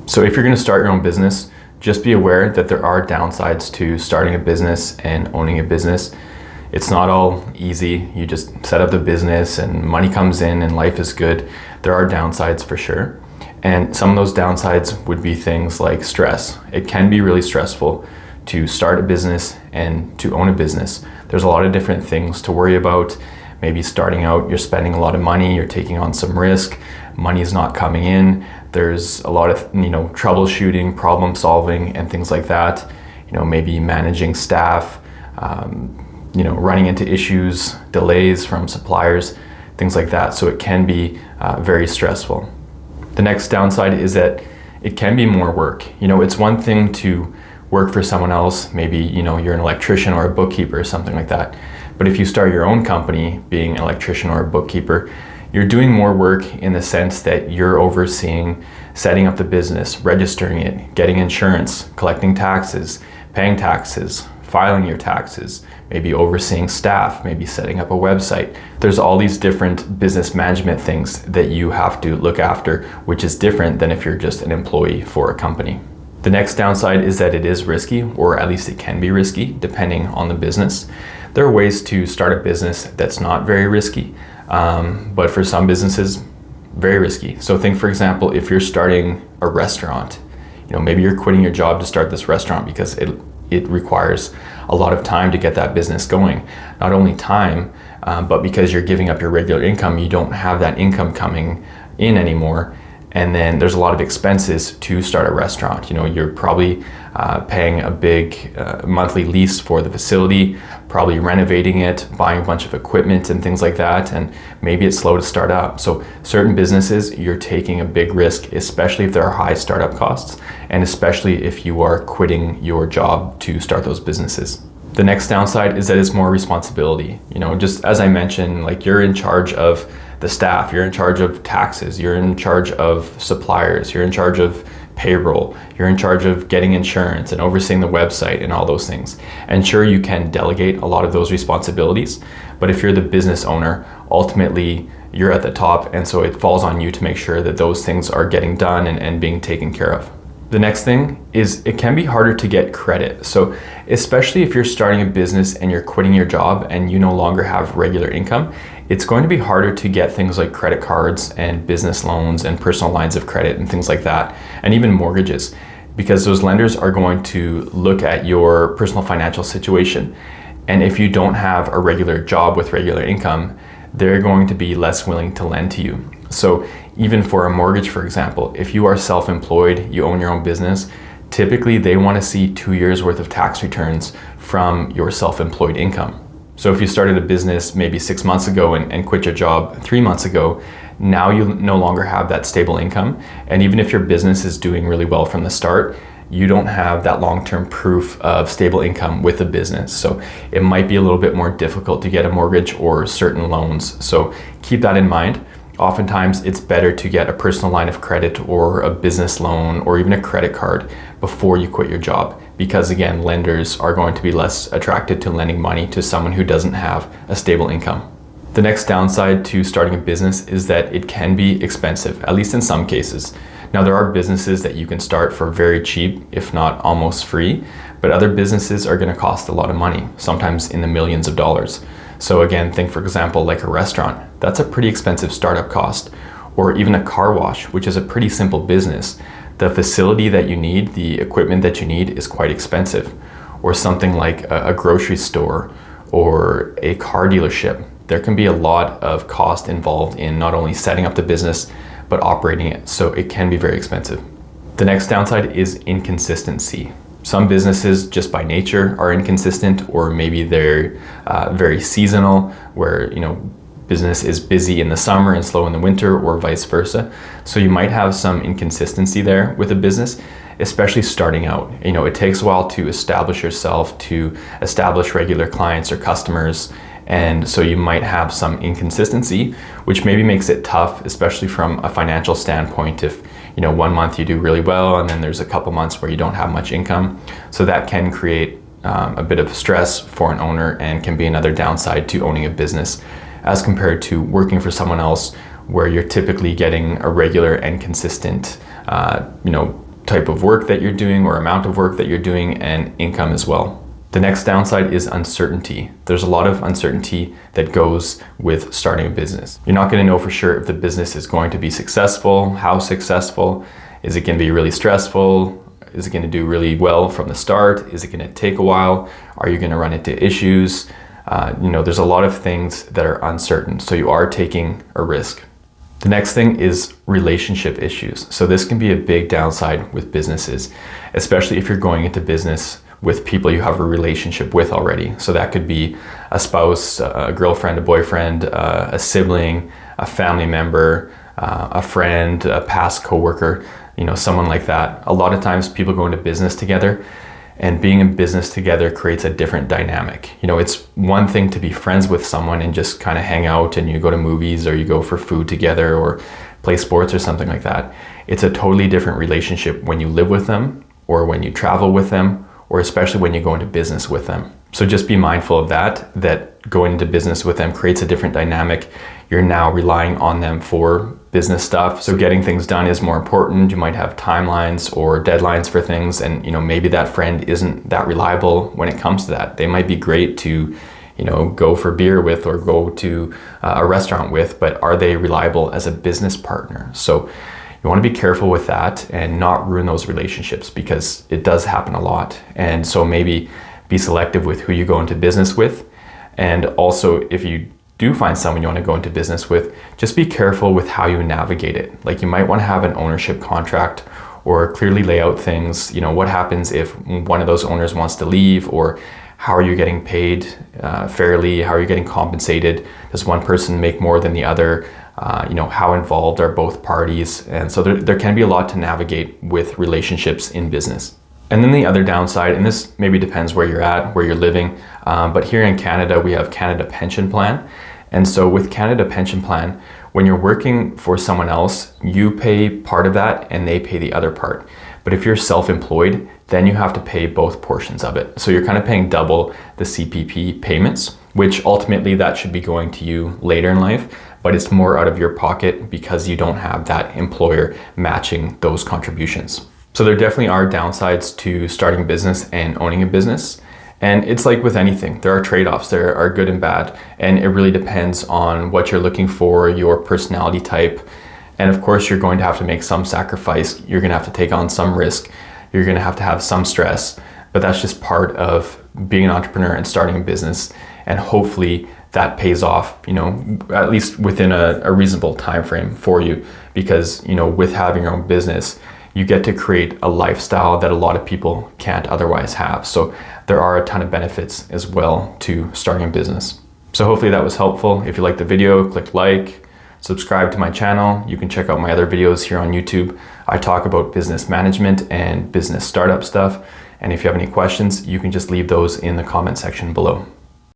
So if you're going to start your own business, just be aware that there are downsides to starting a business and owning a business. It's not all easy. You just set up the business and money comes in and life is good. There are downsides for sure. And some of those downsides would be things like stress. It can be really stressful to start a business and to own a business. There's a lot of different things to worry about. Maybe starting out, you're spending a lot of money, you're taking on some risk, money's not coming in. There's a lot of, troubleshooting, problem solving, and things like that. Maybe managing staff, running into issues, delays from suppliers, things like that. So it can be very stressful. The next downside is that it can be more work. It's one thing to work for someone else. Maybe, you're an electrician or a bookkeeper or something like that. But if you start your own company, being an electrician or a bookkeeper, you're doing more work in the sense that you're overseeing setting up the business, registering it, getting insurance, collecting taxes, paying taxes, filing your taxes, maybe overseeing staff, maybe setting up a website. There's all these different business management things that you have to look after, which is different than if you're just an employee for a company. The next downside is that it is risky, or at least it can be risky, depending on the business. There are ways to start a business that's not very risky, but for some businesses, very risky. So think, for example, if you're starting a restaurant, maybe you're quitting your job to start this restaurant because it requires a lot of time to get that business going. Not only time, but because you're giving up your regular income, you don't have that income coming in anymore. And then there's a lot of expenses to start a restaurant. You're probably paying a big monthly lease for the facility, probably renovating it, buying a bunch of equipment and things like that, and maybe it's slow to start up. So certain businesses, you're taking a big risk, especially if there are high startup costs, and especially if you are quitting your job to start those businesses. The next downside is that it's more responsibility. Just as I mentioned, like, you're in charge of the staff, you're in charge of taxes, you're in charge of suppliers, you're in charge of payroll, you're in charge of getting insurance and overseeing the website and all those things. And sure, you can delegate a lot of those responsibilities, but if you're the business owner, ultimately you're at the top, and so it falls on you to make sure that those things are getting done and being taken care of. The next thing is it can be harder to get credit. So especially if you're starting a business and you're quitting your job and you no longer have regular income, it's going to be harder to get things like credit cards and business loans and personal lines of credit and things like that, and even mortgages, because those lenders are going to look at your personal financial situation. And if you don't have a regular job with regular income, they're going to be less willing to lend to you. So even for a mortgage, for example, if you are self-employed, you own your own business, typically they want to see 2 years worth of tax returns from your self-employed income. So if you started a business maybe 6 months ago and quit your job 3 months ago, now you no longer have that stable income. And even if your business is doing really well from the start, you don't have that long-term proof of stable income with the business. So it might be a little bit more difficult to get a mortgage or certain loans. So keep that in mind. Oftentimes it's better to get a personal line of credit or a business loan or even a credit card before you quit your job, because again, lenders are going to be less attracted to lending money to someone who doesn't have a stable income. The next downside to starting a business is that it can be expensive, at least in some cases. Now, there are businesses that you can start for very cheap, if not almost free, but other businesses are going to cost a lot of money, sometimes in the millions of dollars. So again, think, for example, like a restaurant. That's a pretty expensive startup cost. Or even a car wash, which is a pretty simple business. The facility that you need, the equipment that you need, is quite expensive. Or something like a grocery store or a car dealership. There can be a lot of cost involved in not only setting up the business, but operating it. So it can be very expensive. The next downside is inconsistency. Some businesses just by nature are inconsistent, or maybe they're very seasonal, where business is busy in the summer and slow in the winter, or vice versa. So you might have some inconsistency there with a business, especially starting out. It takes a while to establish yourself, to establish regular clients or customers. And so you might have some inconsistency, which maybe makes it tough, especially from a financial standpoint. If 1 month you do really well and then there's a couple months where you don't have much income. So that can create a bit of stress for an owner and can be another downside to owning a business, as compared to working for someone else where you're typically getting a regular and consistent type of work that you're doing or amount of work that you're doing, and income as well. The next downside is uncertainty. There's a lot of uncertainty that goes with starting a business. You're not going to know for sure if the business is going to be successful, how successful, is it going to be really stressful, is it going to do really well from the start, is it going to take a while, are you going to run into issues? There's a lot of things that are uncertain, so you are taking a risk. The next thing is relationship issues. So this can be a big downside with businesses, especially if you're going into business with people you have a relationship with already. So that could be a spouse, a girlfriend, a boyfriend, a sibling, a family member, a friend, a past coworker, someone like that. A lot of times people go into business together, and being in business together creates a different dynamic. It's one thing to be friends with someone and just kind of hang out and you go to movies or you go for food together or play sports or something like that. It's a totally different relationship when you live with them or when you travel with them, or especially when you go into business with them. So just be mindful of that going into business with them creates a different dynamic. You're now relying on them for business stuff. So getting things done is more important. You might have timelines or deadlines for things, and maybe that friend isn't that reliable when it comes to that. They might be great to go for beer with or go to a restaurant with, but are they reliable as a business partner? So you want to be careful with that and not ruin those relationships, because it does happen a lot. And so maybe be selective with who you go into business with. And also, if you do find someone you want to go into business with, just be careful with how you navigate it. Like, you might want to have an ownership contract or clearly lay out things. What happens if one of those owners wants to leave, or how are you getting paid fairly? How are you getting compensated? Does one person make more than the other? How involved are both parties? And so there can be a lot to navigate with relationships in business. And then the other downside, and this maybe depends where you're at, where you're living, but here in Canada, we have Canada Pension Plan. And so with Canada Pension Plan, when you're working for someone else, you pay part of that and they pay the other part. But if you're self-employed, then you have to pay both portions of it. So you're kind of paying double the CPP payments, which ultimately that should be going to you later in life, but it's more out of your pocket because you don't have that employer matching those contributions. So there definitely are downsides to starting a business and owning a business. And it's like with anything, there are trade-offs, there are good and bad. And it really depends on what you're looking for, your personality type. And of course, you're going to have to make some sacrifice. You're going to have to take on some risk. You're going to have some stress, but that's just part of being an entrepreneur and starting a business. And hopefully that pays off, at least within a reasonable time frame for you, because, with having your own business, you get to create a lifestyle that a lot of people can't otherwise have. So there are a ton of benefits as well to starting a business. So hopefully that was helpful. If you liked the video, click like, subscribe to my channel. You can check out my other videos here on YouTube. I talk about business management and business startup stuff. And if you have any questions, you can just leave those in the comment section below.